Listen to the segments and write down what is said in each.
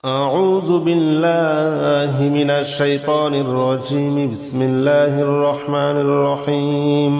أعوذ بالله من الشيطان الرجيم بسم الله الرحمن الرحيم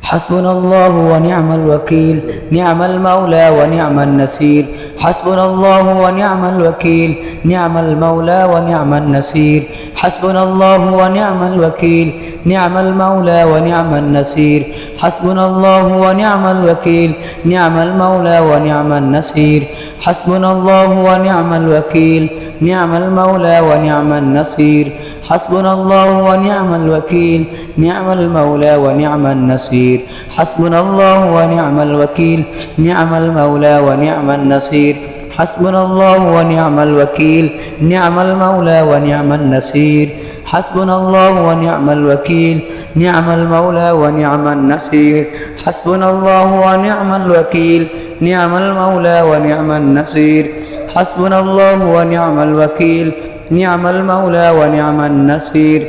حسبنا الله ونعم الوكيل نعم المولى ونعم النصير حسبنا الله ونعم الوكيل نعم المولى ونعم النصير حسبنا الله ونعم الوكيل نعم المولى ونعم النصير حسبنا الله ونعم الوكيل نعم المولى ونعم النصير حسبنا الله ونعم الوكيل نعم المولى ونعم النصير حسبنا الله ونعم الوكيل نعم المولى ونعم النصير حسبنا الله ونعم الوكيل نعم المولى ونعم النصير حسبنا الله ونعم الوكيل نعم المولى ونعم النصير حسبنا الله ونعم الوكيل نعم المولى ونعم النصير حسبنا الله ونعم الوكيل نعم المولى ونعم النصير حسبنا الله ونعم الوكيل نعم المولى ونعم النصير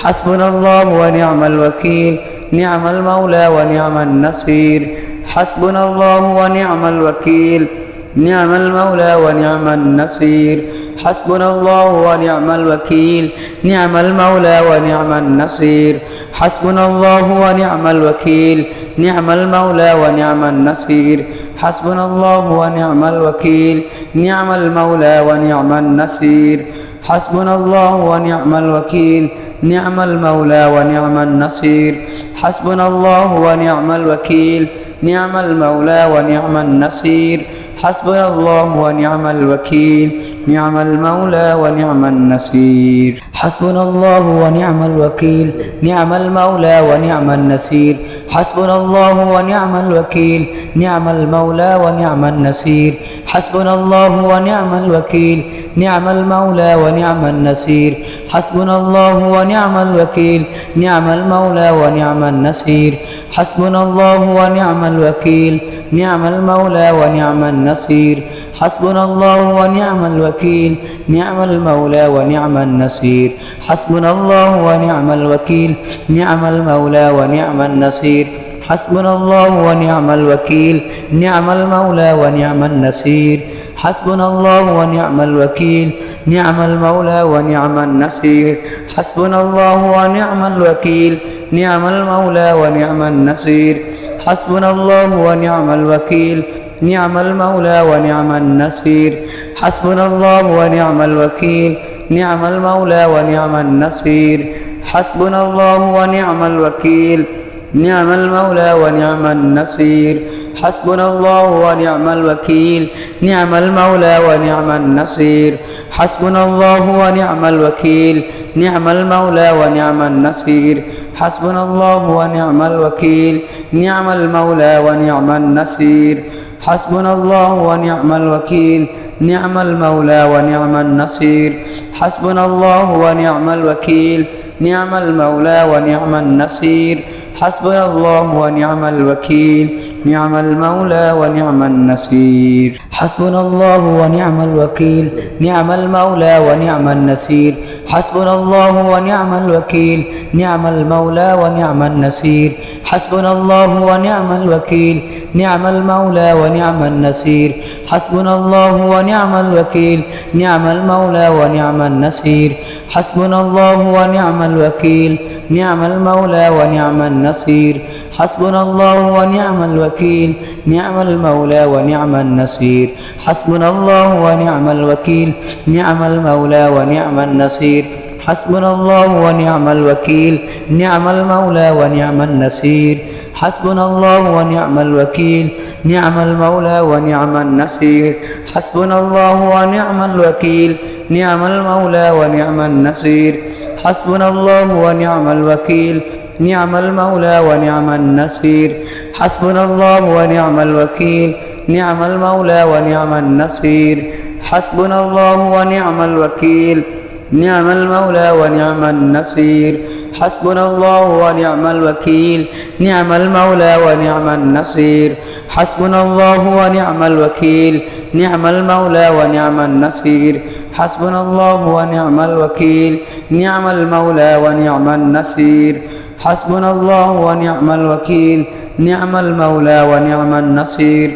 حسبنا الله ونعم الوكيل نعم المولى ونعم النصير حسبنا الله ونعم الوكيل نعم المولى ونعم النصير حسبنا الله ونعم الوكيل نعم المولى ونعم النصير حسبنا الله ونعم الوكيل نعم المولى ونعم النصير حسبنا الله ونعم الوكيل نعم المولى ونعم النصير حسبنا الله ونعم الوكيل نعم المولى ونعم النصير حسبنا الله ونعم الوكيل نعم المولى ونعم النصير حسبنا الله ونعم الوكيل نعم المولى ونعم النصير حسبنا الله ونعم الوكيل نعم المولى ونعم النصير حسبنا الله ونعم الوكيل نعم المولى ونعم النصير حسبنا الله ونعم الوكيل نعم المولى ونعم النصير حسبنا الله ونعم الوكيل نعم المولى ونعم النصير حسبنا الله ونعم الوكيل نعم المولى ونعم النصير حسبنا الله ونعم الوكيل نعم المولى ونعم النصير حسبنا الله ونعم الوكيل نعم المولى ونعم النصير حسبنا الله ونعم الوكيل نعم المولى ونعم النصير حسبنا الله ونعم الوكيل نعم المولى ونعم النصير حسبنا الله ونعم الوكيل نعم المولى ونعم النصير حسبنا الله ونعم الوكيل نعم المولى ونعم النصير حسبنا الله ونعم الوكيل نعم المولى ونعم النصير حسبنا الله ونعم الوكيل نعم المولى ونعم النصير حسبنا الله ونعم الوكيل نعم المولى ونعم النصير حسبنا الله ونعم الوكيل نعم المولى ونعم النصير حسبنا الله ونعم الوكيل نعم المولى ونعم النصير حسبنا الله ونعم الوكيل نعم المولى ونعم النصير حسبنا الله ونعم الوكيل نعم المولى ونعم النصير حسبنا الله ونعم الوكيل نعم المولى ونعم النصير حسبنا الله ونعم الوكيل نعم المولى ونعم النصير حسبنا الله ونعم الوكيل نعم المولى ونعم النصير حسبنا الله ونعم الوكيل نعم المولى ونعم النصير حسبنا الله ونعم الوكيل نعم المولى ونعم النصير حسبنا الله ونعم الوكيل نعم المولى ونعم النصير حسبنا الله ونعم الوكيل نعم المولى ونعم النصير حسبنا الله ونعم الوكيل نعم المولى ونعم النصير حسبنا الله ونعم الوكيل نعم المولى ونعم النصير حسبنا الله ونعم الوكيل نعم المولى ونعم النصير حسبنا الله ونعم الوكيل نعم المولى ونعم النصير حسبنا الله ونعم الوكيل نعم المولى ونعم النصير حسبنا الله ونعم الوكيل نعم المولى ونعم النصير حسبنا الله ونعم الوكيل نعم المولى ونعم النصير حسبنا الله ونعم الوكيل نعم المولى ونعم النصير حسبنا الله ونعم الوكيل نعم المولى ونعم النصير حسبنا الله ونعم الوكيل نعم المولى ونعم النصير حسبنا الله ونعم الوكيل نعم المولى ونعم النصير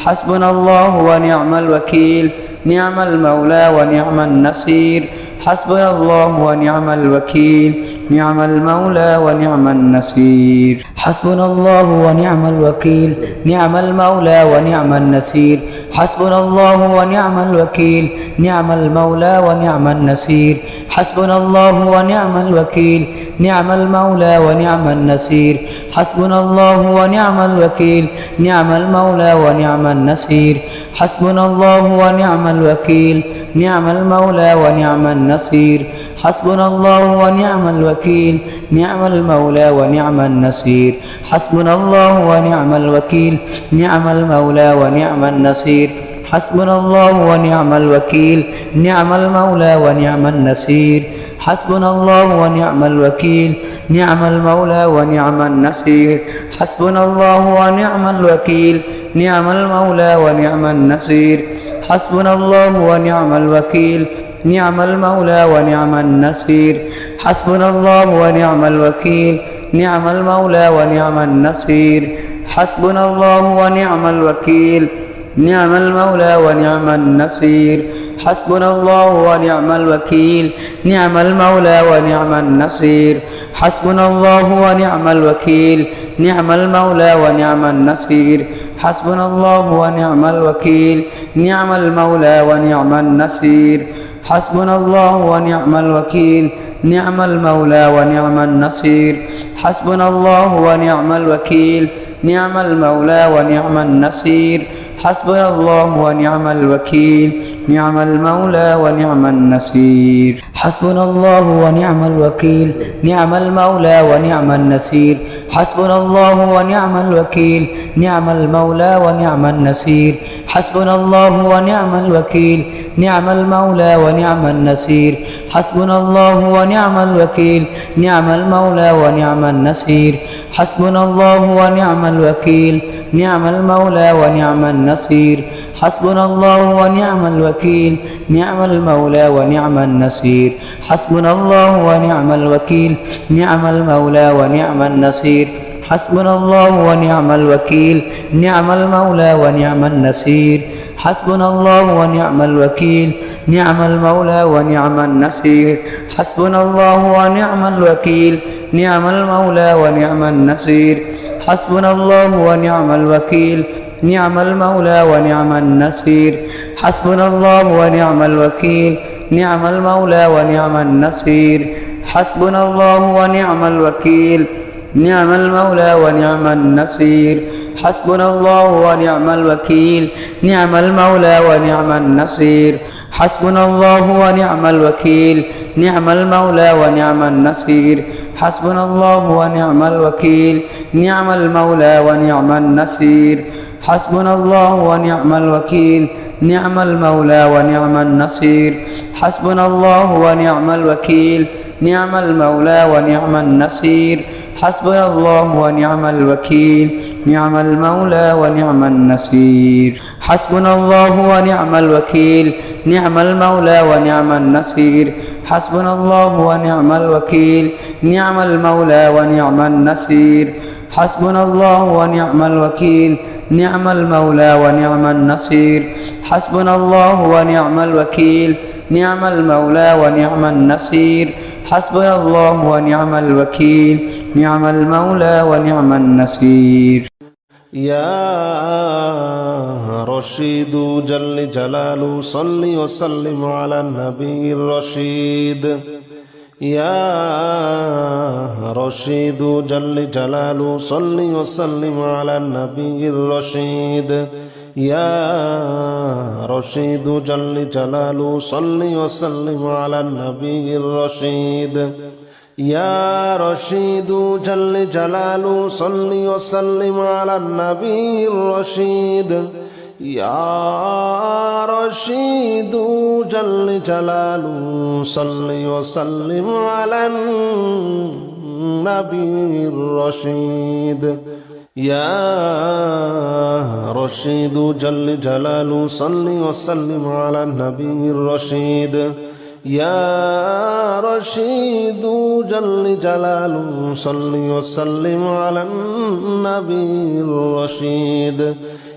حسبنا الله ونعم الوكيل نعم المولى ونعم النصير حسبنا الله ونعم الوكيل نعم المولى ونعم النصير حسبنا الله ونعم الوكيل نعم المولى ونعم النصير حسبنا الله ونعم الوكيل نعم المولى ونعم النصير حسبنا الله ونعم الوكيل نعم المولى ونعم النصير حسبنا الله ونعم الوكيل نعم المولى ونعم النصير حسبنا الله ونعم الوكيل نعم المولى ونعم النصير حسبنا الله ونعم الوكيل نعم المولى ونعم النصير حسبنا الله ونعم الوكيل نعم المولى ونعم النصير حسبنا الله ونعم الوكيل نعم المولى ونعم النصير حسبنا الله ونعم الوكيل نعم المولى ونعم النصير حسبنا الله ونعم الوكيل نعم المولى ونعم النصير حسبنا الله ونعم الوكيل نعم المولى ونعم النصير حسبنا الله ونعم الوكيل نعم المولى ونعم النصير حسبنا الله ونعم الوكيل نعم المولى ونعم النصير حسبنا الله ونعم الوكيل نعم المولى ونعم النصير حسبنا الله ونعم الوكيل نعم المولى ونعم النصير حسبنا الله ونعم الوكيل نعم المولى ونعم النصير حسبنا الله ونعم الوكيل نعم المولى ونعم النصير حسبنا الله ونعم الوكيل نعم المولى ونعم النصير حسبنا الله ونعم الوكيل نعم المولى ونعم النصير حسبنا الله ونعم الوكيل نعم المولى ونعم النصير حسبنا الله ونعم الوكيل نعم المولى ونعم النصير حسبنا الله ونعم الوكيل نعم المولى ونعم النصير حسبنا الله ونعم الوكيل نعم المولى ونعم النصير حسبنا الله ونعم الوكيل نعم المولى ونعم النصير حسبنا الله ونعم الوكيل نعم المولى ونعم النصير حسبنا الله ونعم الوكيل نعم المولى ونعم النصير حسبنا الله ونعم الوكيل نعم المولى ونعم النصير حسبنا الله ونعم الوكيل نعم المولى ونعم النصير حسبنا الله ونعم الوكيل نعم المولى ونعم النصير حسبنا الله ونعم الوكيل نعم المولى ونعم النصير حسبنا الله ونعم الوكيل نعم المولى ونعم النصير حسبنا الله ونعم الوكيل نعم المولى ونعم النصير حسبنا الله ونعم الوكيل نعم المولى ونعم النصير حسبنا الله ونعم الوكيل نعم المولى ونعم النصير حسبنا الله ونعم الوكيل نعم المولى ونعم النصير حسبنا الله ونعم الوكيل نعم المولى ونعم النصير حسبنا الله ونعم الوكيل نعم المولى ونعم النصير حسبنا الله ونعم الوكيل نعم المولى ونعم النصير حسبنا الله ونعم الوكيل نعم المولى ونعم النصير حسبنا الله ونعم الوكيل نعم المولى ونعم النصير حسبنا الله ونعم الوكيل نعم المولى ونعم النصير حسبنا الله ونعم الوكيل نعم المولى ونعم النصير حسبنا الله ونعم الوكيل نعم المولى ونعم النصير يا رشيد جل جلاله صل وسلم على النبي الرشيد يا رشيد جل جلاله صل وسلم على النبي الرشيد يا رشيد جل جلاله صل وسلم على النبي الرشيد يا رشيد جل جلاله صل وسلم على النبي الرشيد يا رشيد جل جلاله صل وسلم على النبي الرشيد يا رشيد جل جلاله صل وسلم على النبي الرشيد يا رشيد جل جلاله صل وسلم على النبي الرشيد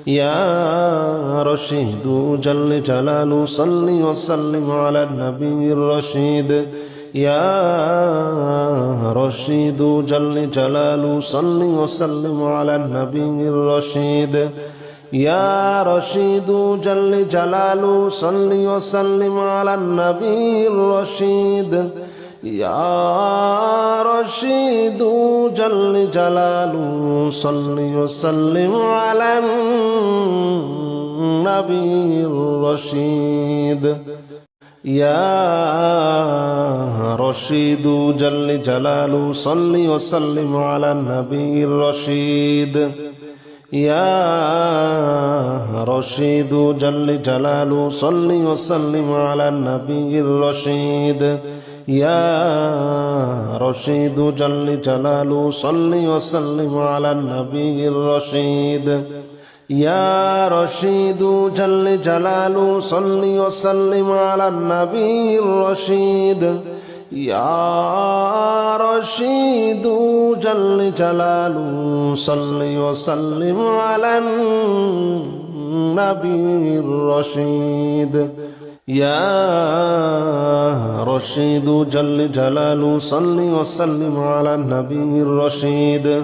يا رشيد جل جلاله صل وسلم على النبي الرشيد يا رشيد جل جلاله صل وسلم على النبي الرشيد يا رشيد جل جلاله صل وسلم على النبي الرشيد يا رشيد جل جلاله صل وسلم على النبي الرشيد يا رشيد جل جلاله صل وسلم على النبي الرشيد يا رشيد جل جلاله صل وسلم على النبي الرشيد يا رشيد جل جلاله صل وسلم على النبي الرشيد يا رشيد جل جلاله صل وسلم على النبي الرشيد يا رشيد جل جلاله صل وسلم على النبي الرشيد يا رشيد جل جلاله صل وسلم على النبي الرشيد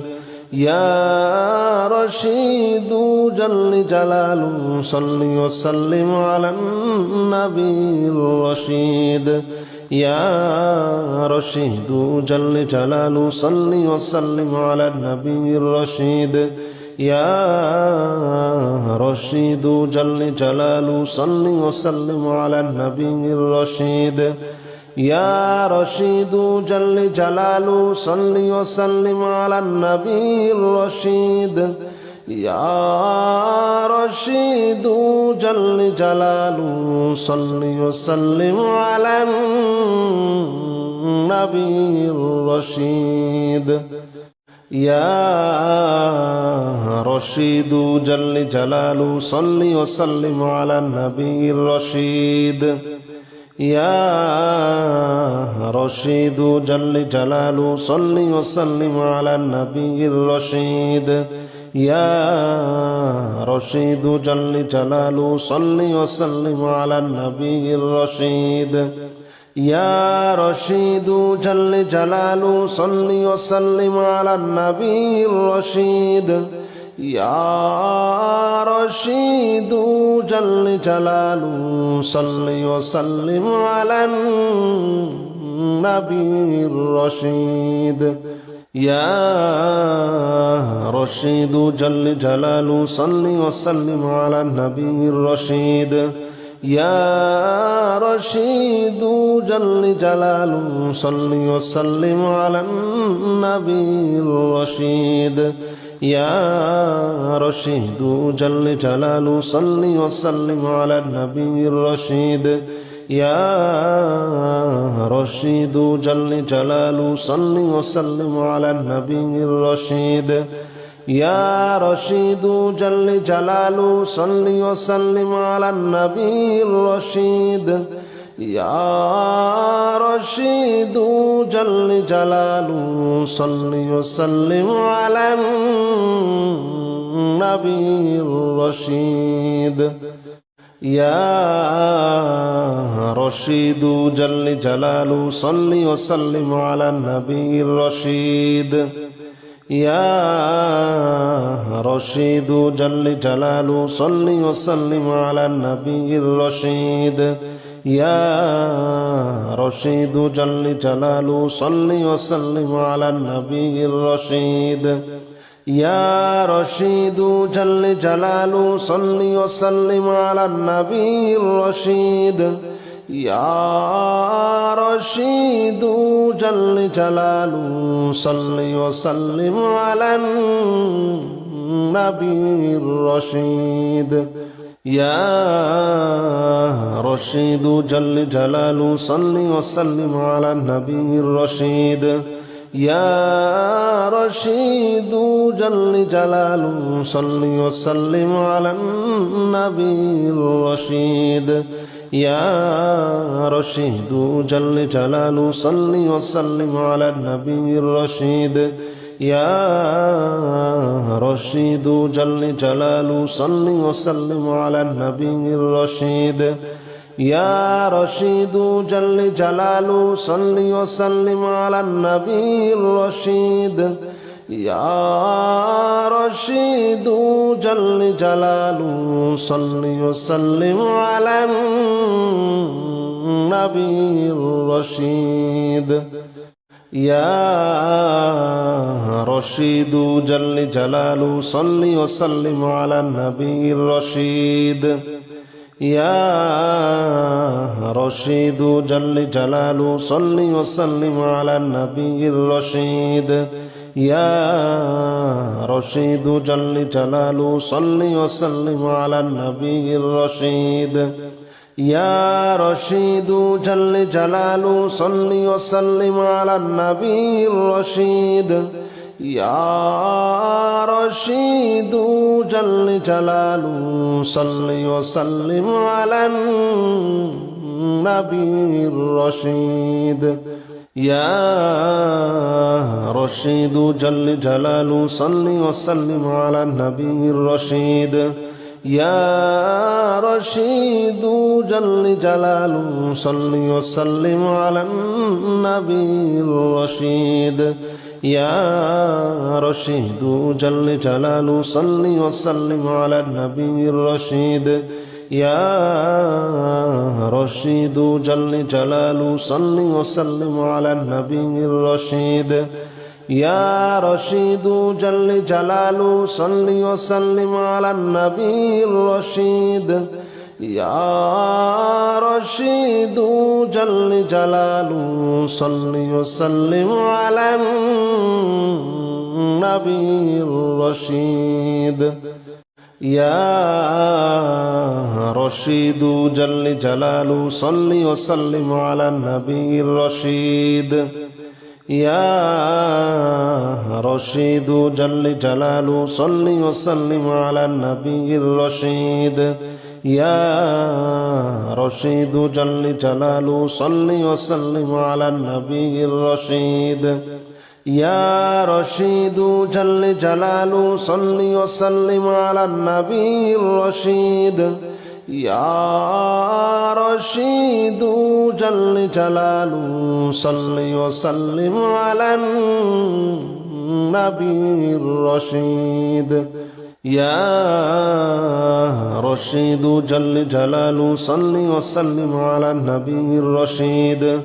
يا رشيد جل جلاله صل وسلم على النبي الرشيد يا رشيد جل جلاله صل وسلم على النبي الرشيد يا رشيد جل جلاله صل وسلم على النبي الرشيد يا رشيد جل جلاله صل وسلم على النبي الرشيد يا رشيد جل جلاله صل وسلم على النبي الرشيد يا رشيد جل جلاله صل وسلم على النبي الرشيد يا رشيد جل جلاله صل وسلم على النبي الرشيد يا رشيد جل جلاله صل وسلم على النبي الرشيد يا رشيد جل جلاله صل وسلم على النبي الرشيد يا رشيد جل جلاله صل وسلم على النبي الرشيد يا رشيد جل جلاله صل وسلم على النبي الرشيد يا رشيد جل جلاله صل وسلم على النبي الرشيد يا رشيد جل جلاله صل وسلم على النبي الرشيد يا رشيد جل جلاله صل وسلم على النبي الرشيد يا رشيد جل جلاله صل وسلم على النبي الرشيد يا رشيد جل جلاله صل وسلم على النبي الرشيد يا رشيد جل جلاله صل وسلم على النبي الرشيد يا رشيد جل جلاله صل وسلم على النبي الرشيد يا رشيد جل جلاله صل وسلم على النبي الرشيد يا رشيد جل جلاله صل وسلم على النبي الرشيد يا رشيد جل جلاله صل وسلم على النبي الرشيد يا رشيد جل جلاله صل وسلم على النبي الرشيد يا رشيد جل جلاله صل وسلم على النبي الرشيد يا رشيد جل جلاله صل وسلم على النبي الرشيد يا رشيد جل جلاله صل وسلم على النبي الرشيد يا رشيد جل جلاله صل وسلم على النبي الرشيد يا رشيد جل جلاله صل وسلم على النبي الرشيد يا رشيد جل جلاله صل وسلم على النبي الرشيد يا رشيد جل جلاله صل وسلم على النبي الرشيد يا رشيد جل جلاله صل وسلم على النبي الرشيد يا رشيد جل جلاله صل وسلم على النبي الرشيد يا رشيد جل جلاله صل وسلم على النبي الرشيد يا رشيد جل جلاله صل وسلم على النبي الرشيد يا رشيد جل جلاله صل وسلم على النبي الرشيد يا رشيد جل جلاله صل وسلم على النبي الرشيد يا رشيد جل جلاله صل وسلم على النبي الرشيد يا رشيد جل جلاله صل وسلم على النبي الرشيد يا رشيد جل جلاله صل وسلم على النبي الرشيد يا رشيد جل جلاله صل وسلم على النبي الرشيد يا رشيد جل جلاله صل وسلم على النبي الرشيد يا رشيد جل جلاله صل وسلم على النبي الرشيد يا رشيد جل جلاله صل وسلم على النبي الرشيد يا رشيد جل جلاله صل وسلم على النبي الرشيد يا رشيد جل جلاله صل وسلم على النبي الرشيد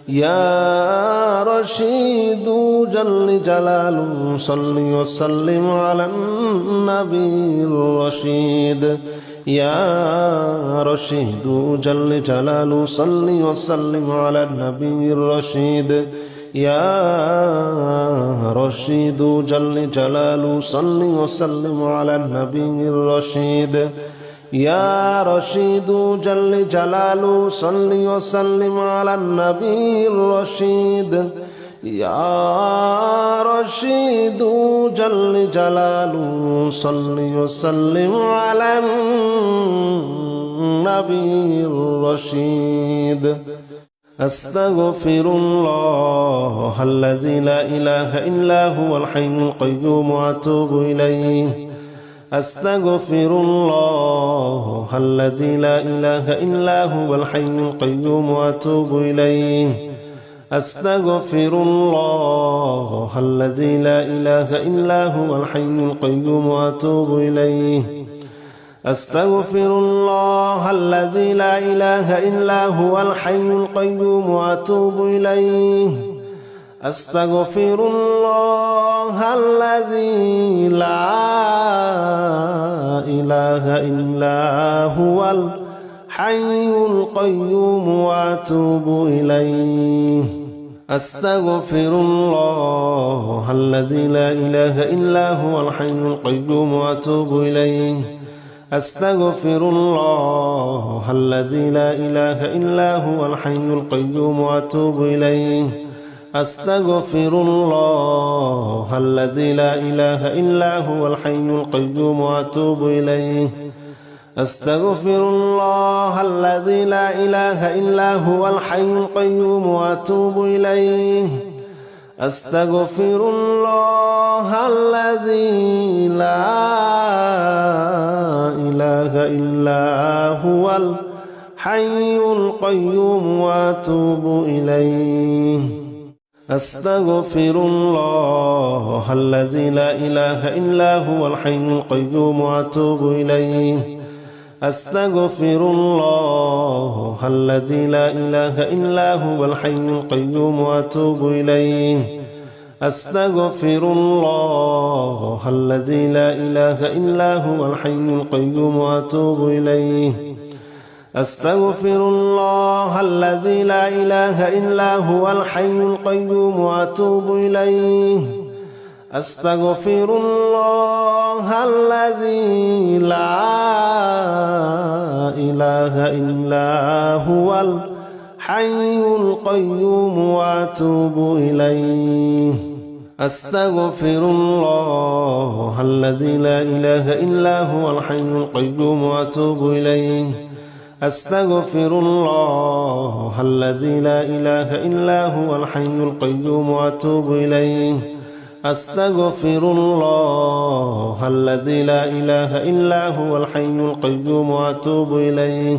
يا رشيد جل جلاله صل وسلم على النبي الرشيد يا رشيد جل جلاله صل وسلم على النبي الرشيد يا رشيد جل جلاله صل وسلم على النبي الرشيد يا رشيد جل جلاله صل وسلم على النبي الرشيد يا رشيد جل جلاله صل وسلم على النبي الرشيد أستغفر الله الذي لا إله إلا هو الحي القيوم وأتوب إليه أستغفر الله الذي لا إله إلا هو الحي القيوم وأتوب إليه أستغفر الله الذي لا إله إلا هو الحي القيوم وأتوب إليه أستغفر الله الذي لا إله إلا هو الحي القيوم وأتوب إليه أستغفر الله الذي لا إله إلا هو الحي القيوم وأتوب إليه أستغفر الله الذي لا إله إلا هو الحي القيوم وأتوب إليه أستغفر الله الذي لا إله إلا هو الحي القيوم وأتوب إليه أستغفر الله الذي لا إله إلا هو الحي القيوم وأتوب إليه أستغفر الله الذي لا إله إلا هو الحي القيوم وأتوب إليه أستغفر الله الذي لا إله إلا هو الحي القيوم وأتوب إليه أستغفر الله الذي لا إله إلا هو الحي القيوم وأتوب إليه أستغفر الله الذي لا إله إلا هو الحي القيوم وأتوب إليه أستغفر الله الذي لا إله إلا هو الحي القيوم وأتوب إليه أستغفر الله الذي لا إله إلا هو الحي القيوم وأتوب إليه أستغفر الله الذي لا إله إلا هو الحي القيوم وأتوب إليه أستغفر الله الذي لا إله إلا هو الحي القيوم وأتوب إليه أستغفر الله الذي لا إله إلا هو الحي القيوم وأتوب إليه أستغفر الله الذي لا إله إلا هو الحي القيوم وأتوب إليه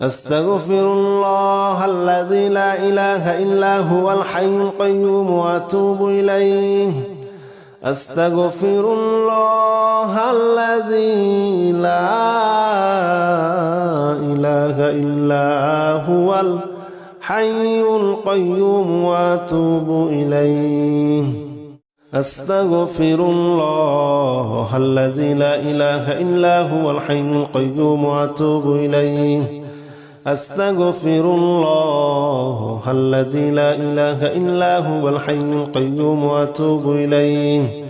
أستغفر الله الذي لا إله إلا هو الحي القيوم وأتوب إليه أستغفر الله الذي لا إله إلا هو الحي القيوم وأتوب إليه أستغفر الله الذي لا إله إلا هو الحي القيوم وأتوب إليه أستغفر الله الذي لا إله إلا هو الحي القيوم وأتوب إليه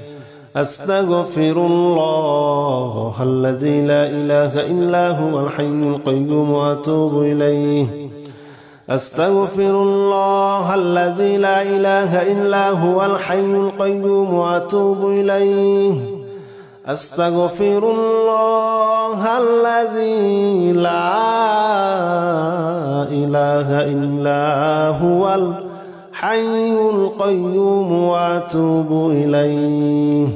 أستغفر الله الذي لا إله إلا هو الحي القيوم وأتوب إليه أستغفر الله الذي لا إله إلا هو الحي القيوم وأتوب إليه أستغفر الله الذي لا إله إلا هو الحي القيوم وأتوب إليه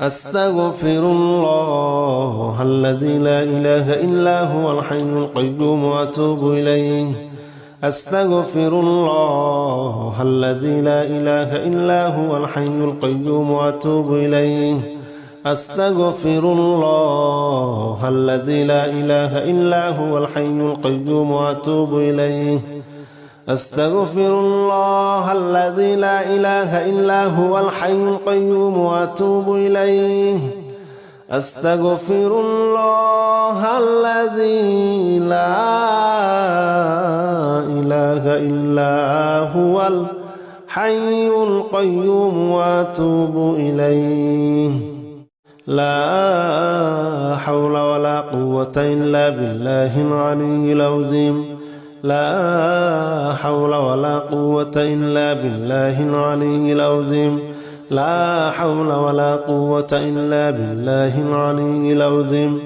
أستغفر الله الذي لا إله إلا هو الحي القيوم وأتوب إليه أستغفر الله الذي لا إله إلا هو الحي القيوم وأتوب إليه أستغفر الله الذي لا إله إلا هو الحي القيوم وأتوب إليه أستغفر الله الذي لا إله إلا هو الحي القيوم وأتوب إليه أستغفر الله الذي لا إله إلا هو الحي القيوم وأتوب إليه لا حول ولا قوة إلا بالله العلي العظيم لا حول ولا قوة إلا بالله العلي العظيم لا حول ولا قوة إلا بالله العلي العظيم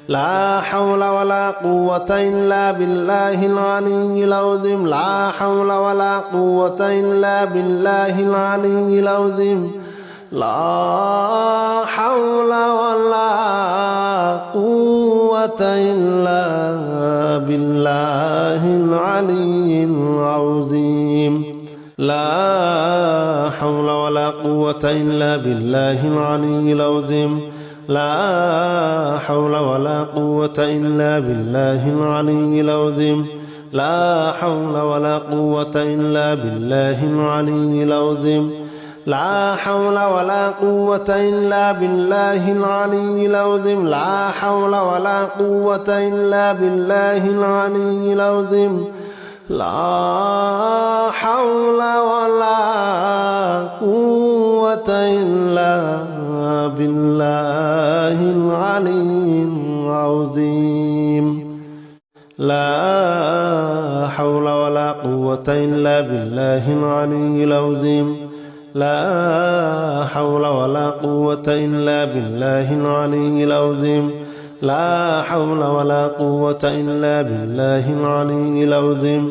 لا حول ولا قوة إلا بالله العلي العظيم لا حول ولا قوة إلا بالله العلي العظيم لا حول ولا قوة إلا بالله العلي العظيم لا حول ولا قوة إلا بالله العلي العظيم لا حول ولا قوة إلا بالله العلي العظيم لا حول ولا قوة إلا بالله العلي العظيم لا حول ولا قوة إلا بالله العلي العظيم لا حول ولا قوة إلا بالله العلي العظيم لا حول ولا قوة إلا بالله العلي العظيم لا حول ولا قوة إلا بالله العلي العظيم لا حول ولا قوة إلا بالله العلي العظيم لا حول ولا قوة إلا بالله العلي العظيم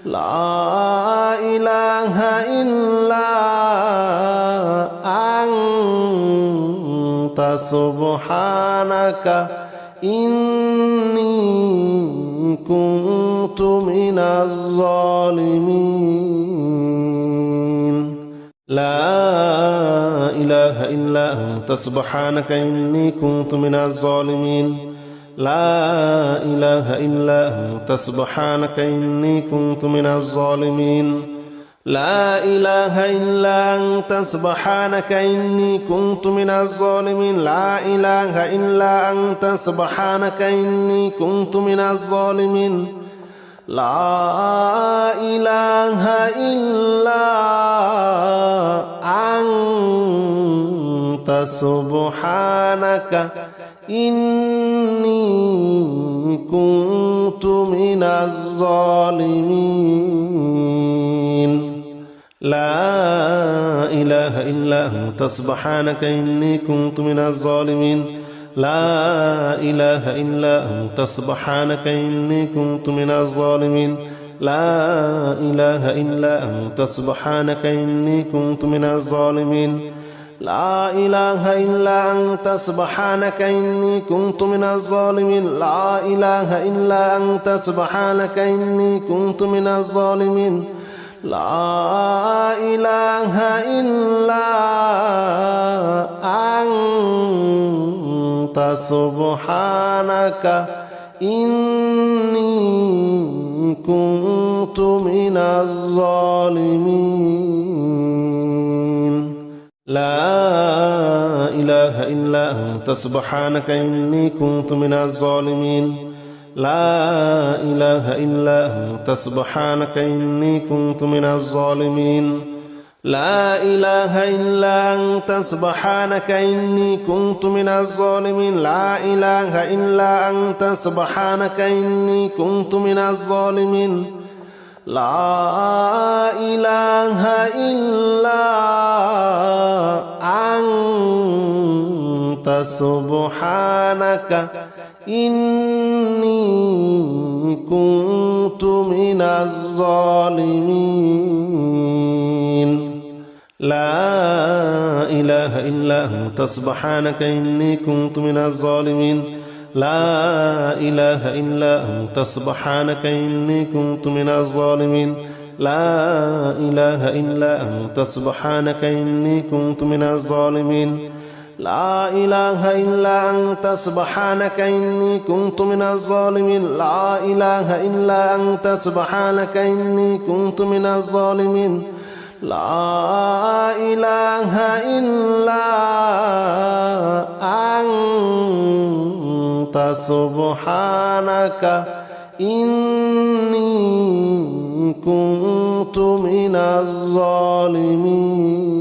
لا إله إلا أنت سبحانك إني كنت من الظالمين لا إله إلا أنت سبحانك إني كنت من الظالمين لا إله إلا أنت سبحانك إني كنت من الظالمين لا إله إلا أنت سبحانك إني كنت من الظالمين لا إله إلا أنت سبحانك إني كنت من الظالمين لا إله إلا أنت سبحانك إني كنت من الظالمين لا إله إلا أنت سبحانك إني كنت من الظالمين لا إله إلا أنت سبحانك إني كنت من الظالمين لا إله إلا أنت سبحانك إني كنت من الظالمين لا إله إلا أنت سبحانك إني كنت من الظالمين لا إله إلا أنت سبحانك إني كنت من الظالمين لا إله إلا أنت سبحانك إني كنت من الظالمين لا إله إلا أنت سبحانك إني كنت من الظالمين لا إله إلا أنت سبحانك إني كنت من الظالمين لا إله إلا أنت سبحانك إني كنت من الظالمين لا إله إلا أنت سبحانك إني كنت من الظالمين لا إله إلا أنت سبحانك إني كنت من الظالمين لا إله إلا أنت سبحانك إني كنت من الظالمين لا إله إلا أنت سبحانك إني كنت من الظالمين لا إله إلا أنت سبحانك إني كنت من الظالمين لا إله إلا أنت سبحانك إني كنت من الظالمين لا إله إلا أنت سبحانك إني كنت من الظالمين لا إله إلا أنت سبحانك إني كنت من الظالمين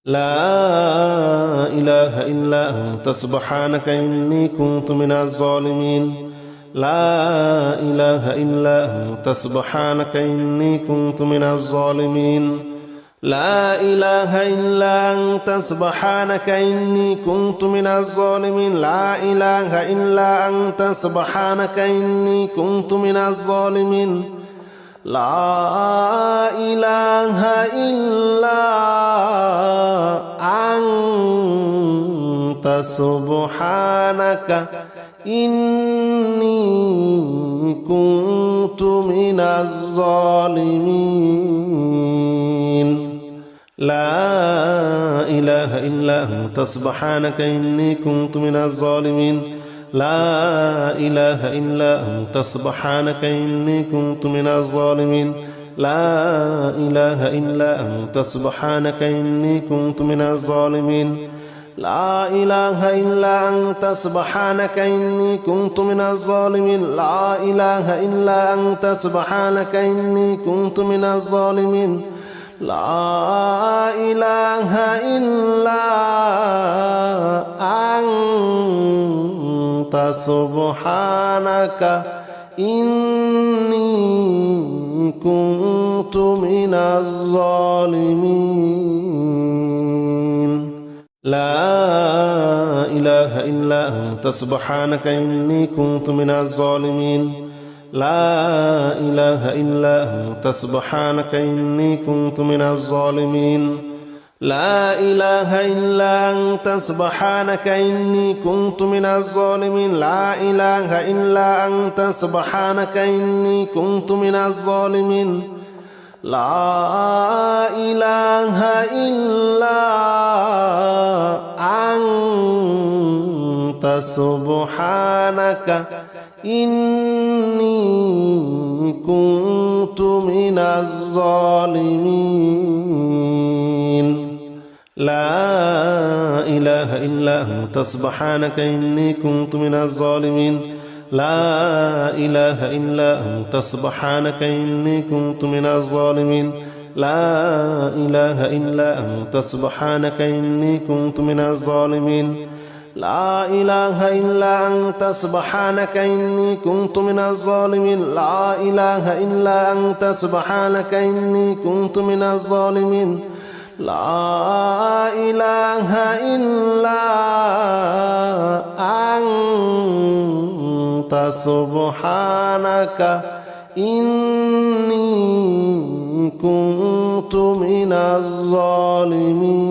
لا إله إلا أنت سبحانك إني كنت من الظالمين لا إله إلا أنت سبحانك إني كنت من الظالمين لا إله إلا أنت سبحانك إني كنت من الظالمين لا إله إلا أنت سبحانك إني كنت من الظالمين لا إله إلا أنت سبحانك إني كنت من الظالمين لا إله إلا أنت سبحانك إني كنت من الظالمين لا إله إلا أنت سبحانك إني كنت من الظالمين لا إله إلا أنت سبحانك إني كنت من الظالمين لا إله إلا أنت سبحانك إني كنت من الظالمين لا إله إلا أنت سبحانك إني كنت من الظالمين لا إله إلا أنت سبحانك إني كنت من الظالمين لا إله إلا أنت سبحانك إني كنت من الظالمين لا إله إلا أنت سبحانك إني كنت من الظالمين لا إله إلا أنت سبحانك إني كنت من الظالمين لا إله إلا أنت سبحانك إني كنت من الظالمين لا إله إلا أنت سبحانك إني كنت من الظالمين لا إله إلا أنت سبحانك إني كنت من الظالمين لا إله إلا أنت سبحانك إني كنت من الظالمين لا إله إلا أنت سبحانك إني كنت من الظالمين لا إله إلا أنت سبحانك إني كنت من الظالمين لا إله إلا أنت سبحانك إني كنت من الظالمين لا إله إلا أنت سبحانك إني كنت من الظالمين